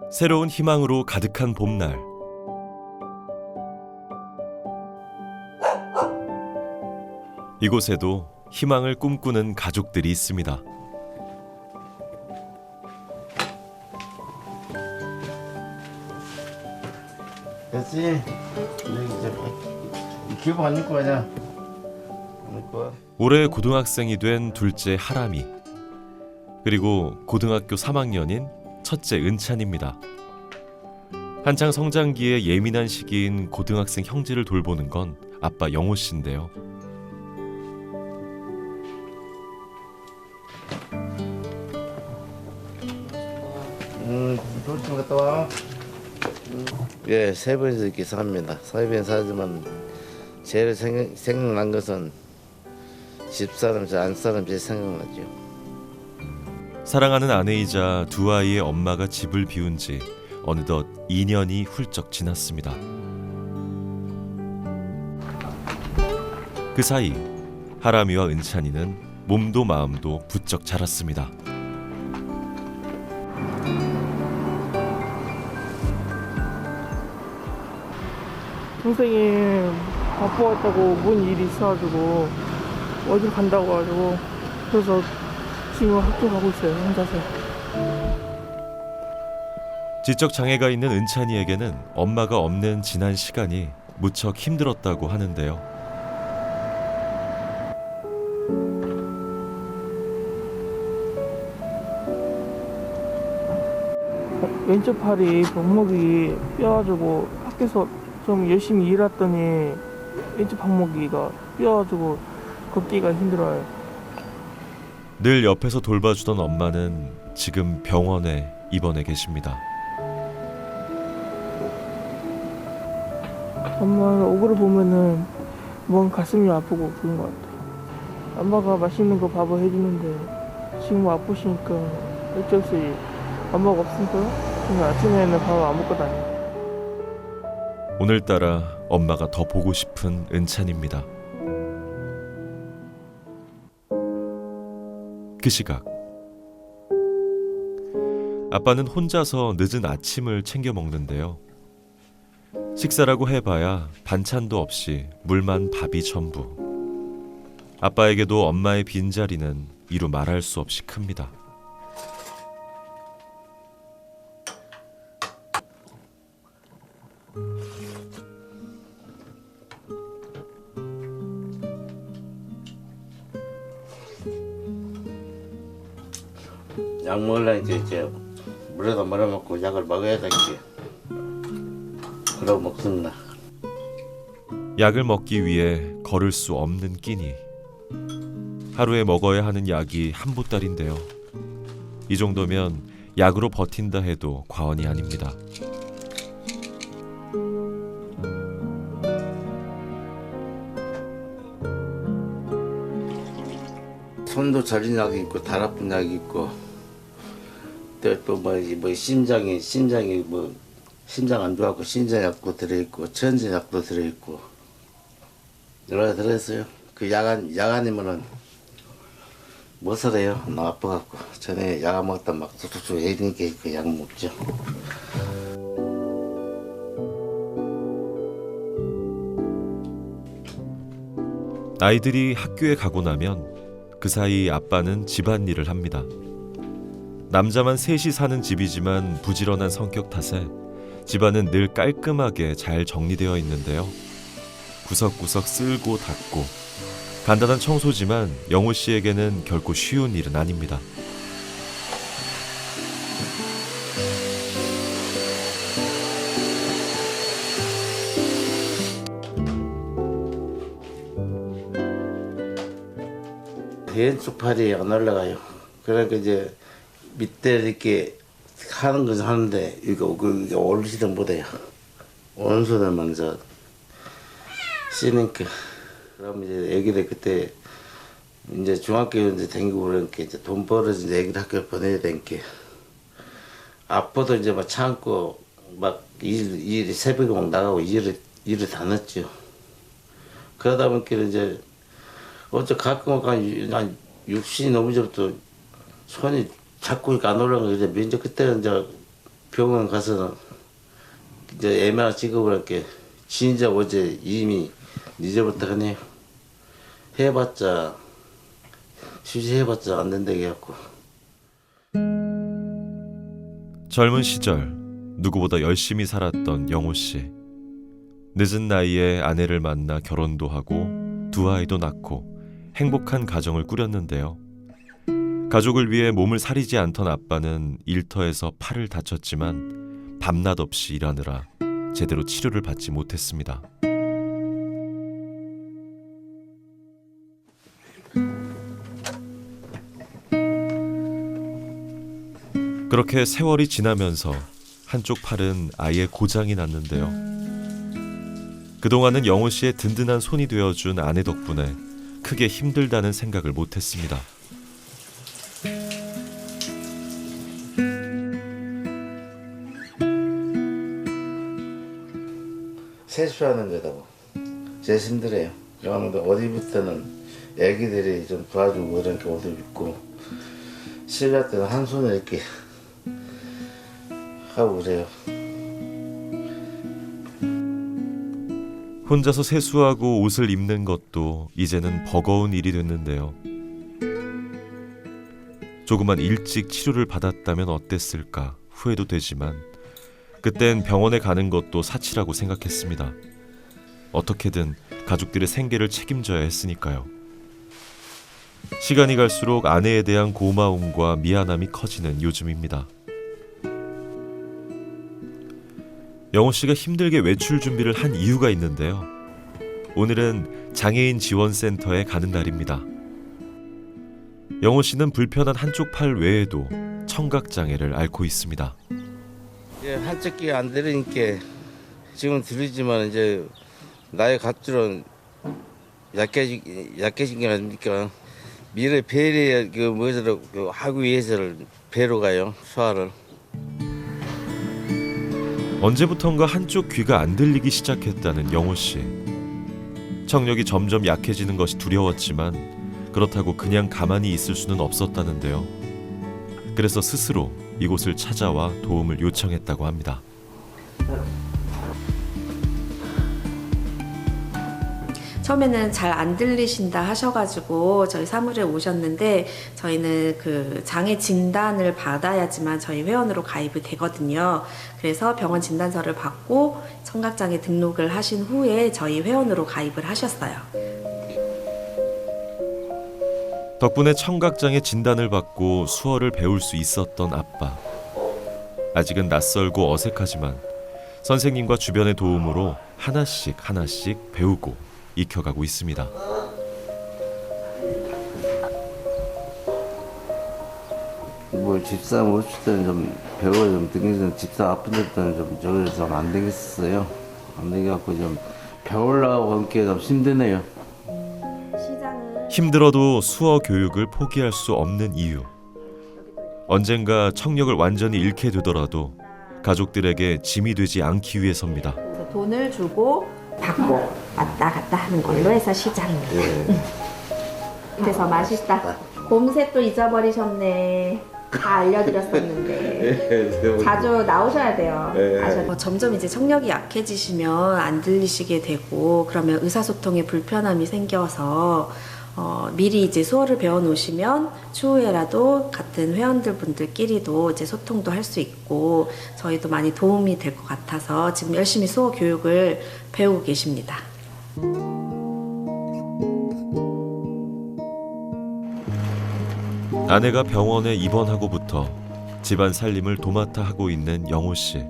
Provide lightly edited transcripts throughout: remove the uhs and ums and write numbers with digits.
새로운 희망으로 가득한 봄날. 이곳에도 희망을 꿈꾸는 가족들이 있습니다. 됐지? 기분 안 입고 가자. 올해 고등학생이 된 둘째 하람이, 그리고 고등학교 3학년인 첫째 은찬입니다. 한창 성장기에 예민한 시기인 고등학생 형제를 돌보는 건 아빠 영호 씨인데요. 돌좀 갔다 와. 예, 세 번이서 이렇게 삽니다. 세 번 사지만 제일 생각난 것은 집사람, 안사람 제일 생각나죠. 사랑하는 아내이자 두 아이의 엄마가 집을 비운 지 어느덧 2년이 훌쩍 지났습니다. 그 사이 하람이와 은찬이는 몸도 마음도 부쩍 자랐습니다. 동생이 바빠왔다고 뭔 일이 있어가지고 어딜 간다고 해가지고 그래서 지금 학교 가고 있어요, 혼자서. 지적 장애가 있는 은찬이에게는 엄마가 없는 지난 시간이 무척 힘들었다고 하는데요. 왼쪽 팔이 발목이 뼈가지고 학교에서 좀 열심히 일했더니 왼쪽 발목이가 뼈가지고 걷기가 힘들어요. 늘 옆에서 돌봐주던 엄마는 지금 병원에 입원해 계십니다. 엄마 얼굴을 보면은 뭔 가슴이 아프고 그런 것 같아요. 엄마가 맛있는 거 밥을 해주는데 지금 아프시니까 어쩔 수 없이 엄마가 없으니까 그냥 아침에는 밥을 안 먹고 다녀요. 오늘따라 엄마가 더 보고 싶은 은찬입니다. 그 시각 아빠는 혼자서 늦은 아침을 챙겨 먹는데요. 식사라고 해봐야 반찬도 없이 물만 밥이 전부. 아빠에게도 엄마의 빈자리는 이루 말할 수 없이 큽니다. 약 먹으려니까 이제 물에다 말아먹고 약을 먹어야 되겠지. 그러고 먹습니다. 약을 먹기 위해 걸을 수 없는 끼니. 하루에 먹어야 하는 약이 한 보따리인데요. 이 정도면 약으로 버틴다 해도 과언이 아닙니다. 손도 저린 약이 있고 달 아픈 약이 있고 또 심장 안 좋아갖고 심장약도 들어있고 천진약도 들어있고 여러 가지 들어있어요. 그 약 아니면은 못 살아요. 나 아파갖고 전에 약 안 먹다 막 툭툭툭 애니까 그 약 먹죠. 아이들이 학교에 가고 나면 그 사이 아빠는 집안일을 합니다. 남자만 셋이 사는 집이지만 부지런한 성격 탓에 집안은 늘 깔끔하게 잘 정리되어 있는데요. 구석구석 쓸고 닦고 간단한 청소지만 영호 씨에게는 결코 쉬운 일은 아닙니다. 왼쪽 팔이 안 올라가요. 그러니까 이제 밑에 이렇게 하는 것은 하는데 이거 올리지도 못해요. 온수들만 저 쓰니까. 그럼 이제 애기를 그때 이제 중학교 이제 다니고 그러니까 이제 돈 벌어서 이제 애기를 학교 보내야 되니까 아빠도 이제 막 참고 막 일 새벽에 막 나가고 일을 다 넣었죠. 그러다 보니까 이제 어째 가끔 한 60이 넘어서부터 손이 자꾸 안 올라가고 이제 면접 그때는 이제 병원 가서는 이제 MR 찍어보니까 진짜 어제 이미 늦어부터 하네요. 해봤자 휴지해봤자 안 된다고 해갖고. 젊은 시절 누구보다 열심히 살았던 영호 씨. 늦은 나이에 아내를 만나 결혼도 하고 두 아이도 낳고 행복한 가정을 꾸렸는데요. 가족을 위해 몸을 사리지 않던 아빠는 일터에서 팔을 다쳤지만 밤낮 없이 일하느라 제대로 치료를 받지 못했습니다. 그렇게 세월이 지나면서 한쪽 팔은 아예 고장이 났는데요. 그동안은 영호 씨의 든든한 손이 되어준 아내 덕분에 크게 힘들다는 생각을 못했습니다. 세수하는 거다고 제일 힘들어요. 영화도 어디부터는 애기들이 좀 도와주고 이렇게 옷을 입고 실갈 때는 한 손에 이렇게 하고 그래요. 혼자서 세수하고 옷을 입는 것도 이제는 버거운 일이 됐는데요. 조금만 일찍 치료를 받았다면 어땠을까 후회도 되지만 그땐 병원에 가는 것도 사치라고 생각했습니다. 어떻게든 가족들의 생계를 책임져야 했으니까요. 시간이 갈수록 아내에 대한 고마움과 미안함이 커지는 요즘입니다. 영호 씨가 힘들게 외출 준비를 한 이유가 있는데요. 오늘은 장애인 지원센터에 가는 날입니다. 영호 씨는 불편한 한쪽 팔 외에도 청각장애를 앓고 있습니다. 이제 한쪽 귀가 안 들으니까 지금 들리지만 이제 나이 갈수록 약해진 게 아닙니까? 미래 배에 그 뭐더라 그 하기 위해서를 배로 가요 소화를. 언제부턴가 한쪽 귀가 안 들리기 시작했다는 영호 씨. 청력이 점점 약해지는 것이 두려웠지만 그렇다고 그냥 가만히 있을 수는 없었다는데요. 그래서 스스로 이곳을 찾아와 도움을 요청했다고 합니다. 처음에는 잘 안 들리신다 하셔가지고 저희 사무실에 오셨는데 저희는 그 장애 진단을 받아야지만 저희 회원으로 가입이 되거든요. 그래서 병원 진단서를 받고 청각장애 등록을 하신 후에 저희 회원으로 가입을 하셨어요. 덕분에 청각장애 진단을 받고 수어를 배울 수 있었던 아빠. 아직은 낯설고 어색하지만 선생님과 주변의 도움으로 하나씩 배우고 익혀가고 있습니다. 뭐 집사 모실 때는 좀 배워 좀 등기는 집사 아픈 데는 좀 저기서 좀 안 되겠어요. 안 되겠고 좀 배우려고 함께 좀 힘드네요. 힘들어도 수어 교육을 포기할 수 없는 이유. 언젠가 청력을 완전히 잃게 되더라도 가족들에게 짐이 되지 않기 위해서입니다. 돈을 주고 받고 왔다 갔다 하는 걸로 해서 시작입니다. 그래서 맛있다. 곰새도 잊어버리셨네. 다 알려드렸었는데 자주 나오셔야 돼요. 점점 이제 청력이 약해지시면 안 들리시게 되고 그러면 의사소통에 불편함이 생겨서 미리 이제 수어를 배워 놓으시면 추후에라도 같은 회원들 분들끼리도 이제 소통도 할 수 있고 저희도 많이 도움이 될 것 같아서 지금 열심히 수어 교육을 배우고 계십니다. 아내가 병원에 입원하고부터 집안 살림을 도맡아 하고 있는 영호 씨.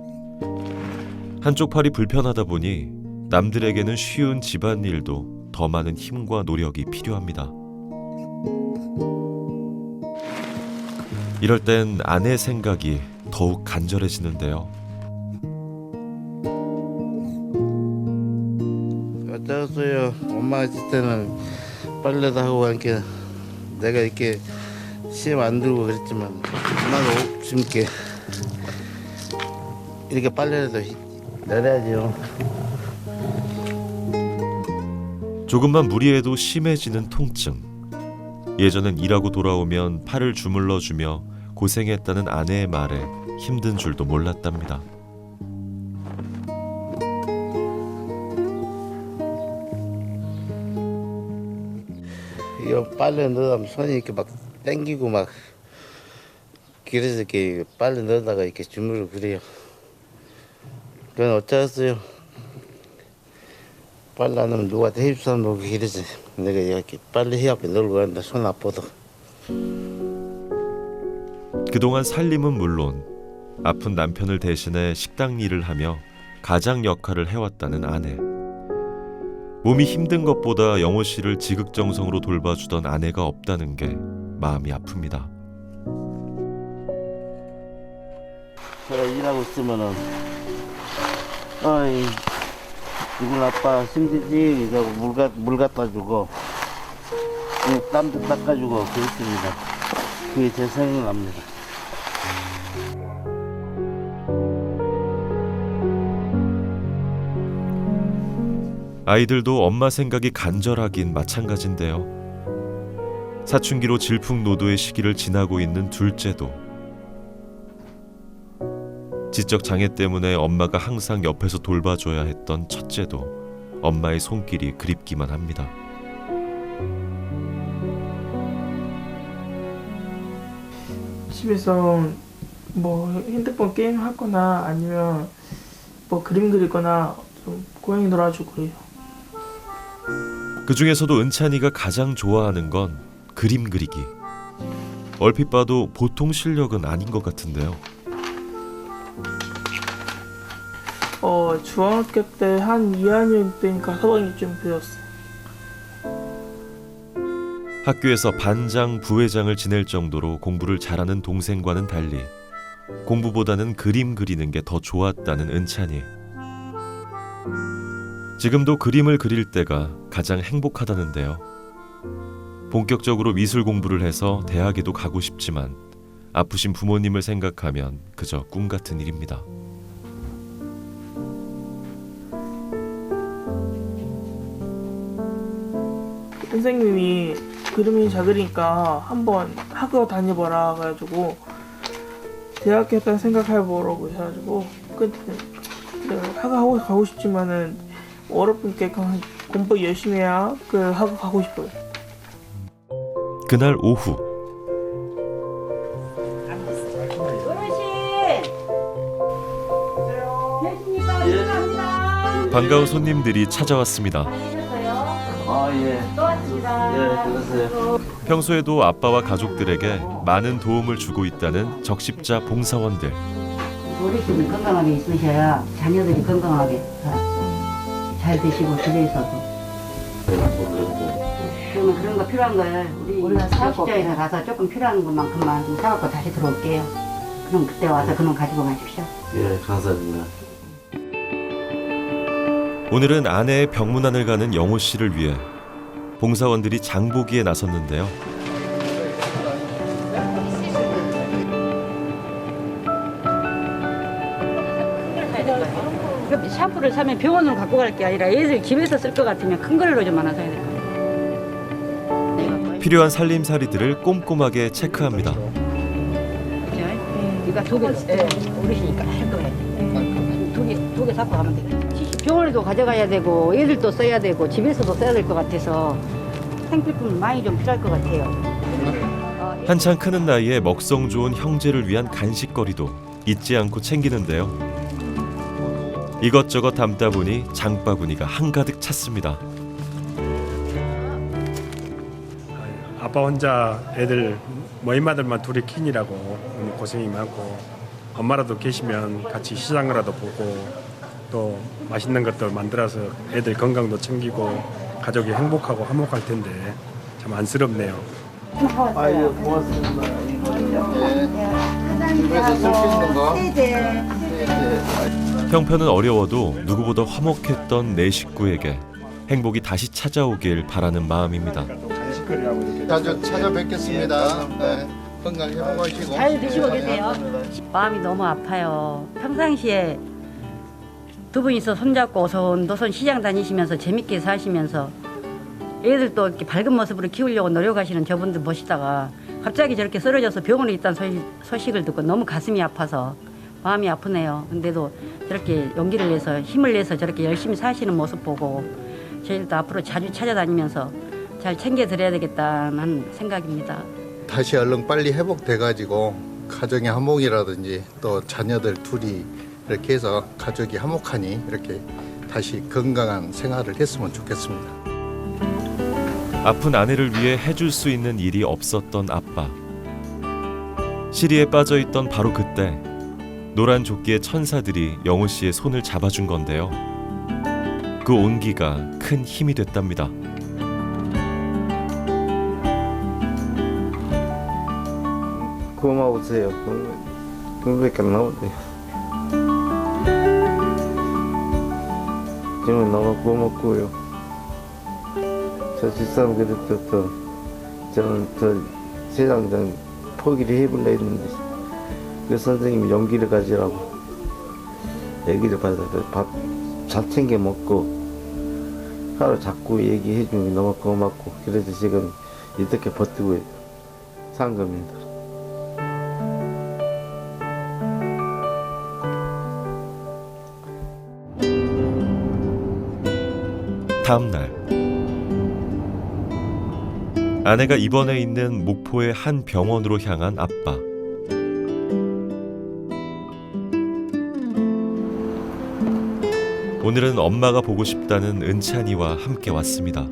한쪽 팔이 불편하다 보니 남들에게는 쉬운 집안일도 더 많은 힘과 노력이 필요합니다. 이럴 땐 아내 생각이 더욱 간절해지는데요. 어쩌겠어요. 엄마가 있을 때는 빨래도 하고 하니까 내가 이렇게 시험 안 들고 그랬지만 엄마가 없으면 이렇게 빨래라도 내려야죠. 조금만 무리해도 심해지는 통증. 예전엔 일하고 돌아오면 팔을 주물러주며 고생했다는 아내의 말에 힘든 줄도 몰랐답니다. 이거 빨래 넣으면 손이 이렇게 막 땡기고 막 그래서 이렇게 빨래 넣다가 이렇게 주물을 그래요. 그건 어쩌겠어요. 빨래 안 하면 누가 대입사 놓고 이러지. 내가 이렇게 빨래 해갖고 놀고 가는데 손 아파도. 그동안 살림은 물론 아픈 남편을 대신해 식당 일을 하며 가장 역할을 해왔다는 아내. 몸이 힘든 것보다 영호 씨를 지극정성으로 돌봐주던 아내가 없다는 게 마음이 아픕니다. 제가 일하고 있으면은 어이 누군 아빠 힘들지? 이러고 물 갖다 주고 땀도 닦아주고 그렇습니다. 그게 제 생각납니다. 아이들도 엄마 생각이 간절하긴 마찬가지인데요. 사춘기로 질풍노도의 시기를 지나고 있는 둘째도 지적 장애 때문에 엄마가 항상 옆에서 돌봐줘야 했던 첫째도 엄마의 손길이 그립기만 합니다. 집에서 뭐 핸드폰 게임 하거나 아니면 뭐 그림 그리거나 좀 고양이 놀아주고 그래요. 그 중에서도 은찬이가 가장 좋아하는 건 그림 그리기. 얼핏 봐도 보통 실력은 아닌 것 같은데요. 중학교 때 한 2학년 때니까 서방이 좀 배웠어요. 학교에서 반장, 부회장을 지낼 정도로 공부를 잘하는 동생과는 달리 공부보다는 그림 그리는 게 더 좋았다는 은찬이. 지금도 그림을 그릴 때가 가장 행복하다는데요. 본격적으로 미술 공부를 해서 대학에도 가고 싶지만 아프신 부모님을 생각하면 그저 꿈 같은 일입니다. 선생님이 그림이 잘 그리니까 한번 학교 다녀봐라 해가지고 대학교 때 생각해보라고 해가지고 그때 학교 가고 싶지만은 어렵게 공부 열심히 해야 그 학교 가고 싶어요. 그날 오후 반가운 손님들이 찾아왔습니다. 예. 또 왔습니다. 예, 그러세요. 평소에도 아빠와 가족들에게 많은 도움을 주고 있다는 적십자 봉사원들. 어르신이 건강하게 있으셔야 자녀들이 건강하게 잘 되시고 집에 있어도. 그러면 그런 거 필요한 걸 우리 사업시장에 가서 조금 필요한 것만큼만 좀 사갖고 다시 들어올게요. 그럼 그때 와서 그놈 가지고 가십시오. 예, 감사합니다. 오늘은 아내의 병문안을 가는 영호 씨를 위해 봉사원들이 장보기에 나섰는데요. 샴푸를 사면 병원으로 갖고 갈 게 아니라 애들 집에서 쓸 것 같으면 큰 걸로 좀 하나 사야 될 것 같아요. 필요한 살림살이들을 꼼꼼하게 체크합니다. 그죠? 이거 두 개, 어르시니까 할 거예요. 두 개 사고 가면 되겠다. 병원에도 가져가야 되고 애들도 써야 되고 집에서도 써야 될 것 같아서 생필품 많이 좀 필요할 것 같아요. 한창 크는 나이에 먹성 좋은 형제를 위한 간식거리도 잊지 않고 챙기는데요. 이것저것 담다 보니 장바구니가 한가득 찼습니다. 아빠 혼자 애들 모임아들만 둘이 키니라고 고생이 많고 엄마라도 계시면 같이 시장이라도 보고 또 맛있는 것들 만들어서 애들 건강도 챙기고 가족이 행복하고 화목할 텐데 참 안쓰럽네요. 아유, 고맙습니다. 집에서 쓸 수 있는 거? 형편은 어려워도 누구보다 화목했던 내 식구에게 행복이 다시 찾아오길 바라는 마음입니다. 자주 찾아뵙겠습니다. 네. 건강 회복하시고 잘 드시고 계세요. 마음이 너무 아파요. 평상시에 두 분이서 손잡고 오손도손 시장 다니시면서 재밌게 사시면서 애들도 이렇게 밝은 모습으로 키우려고 노력하시는 저분들 보시다가 갑자기 저렇게 쓰러져서 병원에 있다는 소식을 듣고 너무 가슴이 아파서 마음이 아프네요. 근데도 저렇게 용기를 내서 힘을 내서 저렇게 열심히 사시는 모습 보고 저희들도 앞으로 자주 찾아다니면서 잘 챙겨드려야 되겠다는 생각입니다. 다시 얼른 빨리 회복돼가지고 가정의 화목이라든지 또 자녀들 둘이 이렇게 해서 가족이 화목하니 이렇게 다시 건강한 생활을 했으면 좋겠습니다. 아픈 아내를 위해 해줄 수 있는 일이 없었던 아빠. 시리에 빠져있던 바로 그때 노란 조끼의 천사들이 영호 씨의 손을 잡아준 건데요. 그 온기가 큰 힘이 됐답니다. 고마우세요. 그거밖에 안 나오네. 정말 너무 고맙고요. 저 집사람 그래도 저는 세상 포기를 해볼라 했는데 그 선생님이 용기를 가지라고 얘기를 받아서 밥 잘 챙겨 먹고 하루 자꾸 얘기해 주는 게 너무 고맙고 그래서 지금 이렇게 버티고 산 겁니다. 다음 날 아내가 입원해 있는 목포의 한 병원으로 향한 아빠. 오늘은 엄마가 보고 싶다는 은찬이와 함께 왔습니다.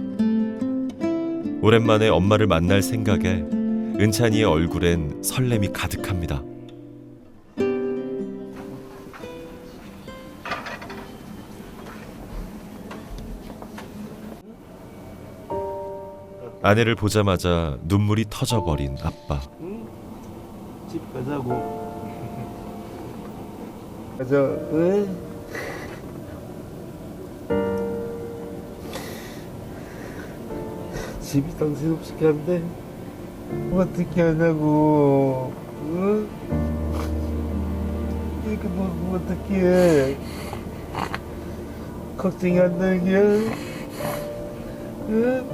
오랜만에 엄마를 만날 생각에 은찬이의 얼굴엔 설렘이 가득합니다. 아내를 보자마자 눈물이 터져버린 아빠. 집 가자고. 가자. 왜? 집이 당신없이 간대. 어떻게 하냐고. 응? 이거 뭐 어떻게 해? 걱정이 안 되는 게야? 응?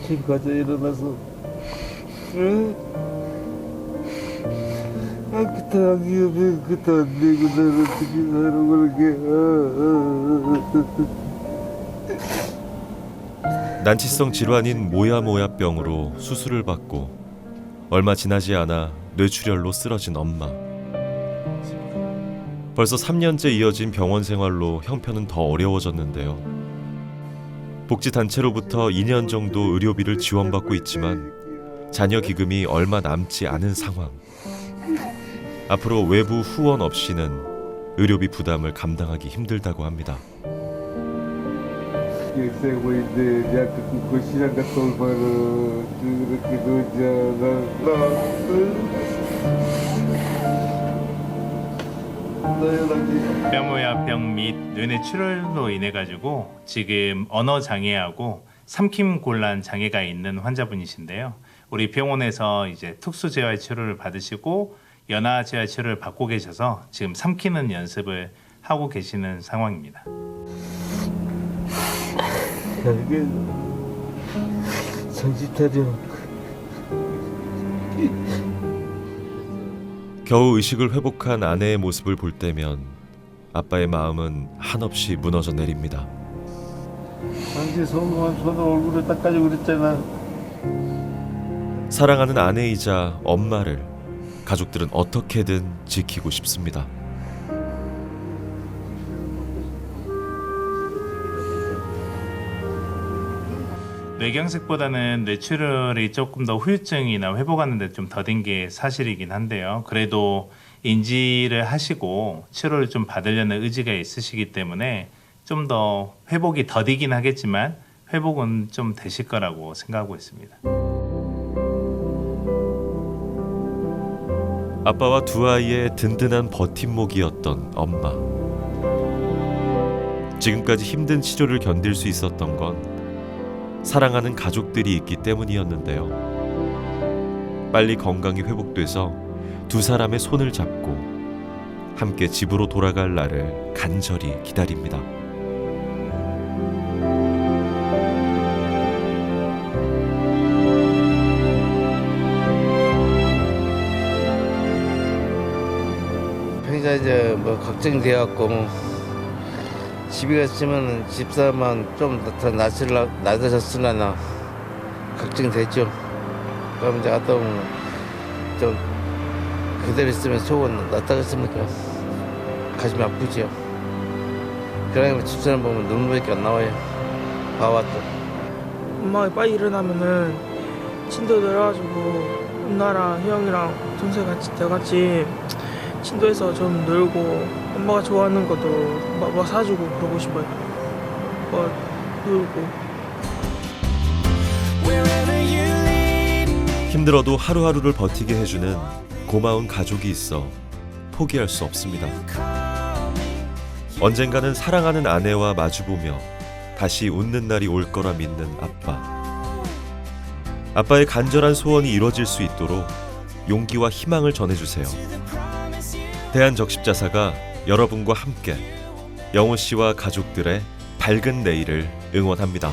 집 가자 일어나서. 응? 아 그때 안 기억해. 그때 안 되고 나는 어떻게 사는 걸게. 난치성 질환인 모야모야병으로 수술을 받고 얼마 지나지 않아 뇌출혈로 쓰러진 엄마. 벌써 3년째 이어진 병원 생활로 형편은 더 어려워졌는데요. 복지단체로부터 2년 정도 의료비를 지원받고 있지만 자녀 기금이 얼마 남지 않은 상황. 앞으로 외부 후원 없이는 의료비 부담을 감당하기 힘들다고 합니다. 세고 있는데 내가 그 시장 갔다 오면은 그렇게 놀잖아. 모야모야병 및 뇌출혈로 인해 가지고 지금 언어 장애하고 삼킴 곤란 장애가 있는 환자분이신데요. 우리 병원에서 이제 특수 재활 치료를 받으시고 연화 재활 치료를 받고 계셔서 지금 삼키는 연습을 하고 계시는 상황입니다. 이게 정신 차려. 겨우 의식을 회복한 아내의 모습을 볼 때면 아빠의 마음은 한없이 무너져 내립니다. 당신 손으로 얼굴을 닦아주고 그랬잖아. 사랑하는 아내이자 엄마를 가족들은 어떻게든 지키고 싶습니다. 뇌경색보다는 뇌출혈이 조금 더 후유증이나 회복하는 데 좀 더딘 게 사실이긴 한데요. 그래도 인지를 하시고 치료를 좀 받으려는 의지가 있으시기 때문에 좀 더 회복이 더디긴 하겠지만 회복은 좀 되실 거라고 생각하고 있습니다. 아빠와 두 아이의 든든한 버팀목이었던 엄마. 지금까지 힘든 치료를 견딜 수 있었던 건 사랑하는 가족들이 있기 때문이었는데요. 빨리 건강이 회복돼서 두 사람의 손을 잡고 함께 집으로 돌아갈 날을 간절히 기다립니다. 평생 이제 뭐 걱정돼갖고 뭐 집에 갔으면 집사람만 좀 더 나아졌으려나 걱정됐죠. 그럼 이제 갔다 오면 좀 그대로 있으면 속은 낫다겠습니까? 가슴이 아프죠. 그러니까 집사람 보면 눈물밖에 안 나와요. 봐봐 또. 엄마가 빨리 일어나면은 진도 내려가지고 엄마랑 형이랑 동생 다 같이 진도에서 좀 놀고 엄마가 좋아하는 것도 뭐 사주고 그러고 싶어요. 뭐 놀고. 힘들어도 하루하루를 버티게 해주는 고마운 가족이 있어 포기할 수 없습니다. 언젠가는 사랑하는 아내와 마주보며 다시 웃는 날이 올 거라 믿는 아빠. 아빠의 간절한 소원이 이루어질 수 있도록 용기와 희망을 전해주세요. 대한적십자사가 여러분과 함께 영호 씨와 가족들의 밝은 내일을 응원합니다.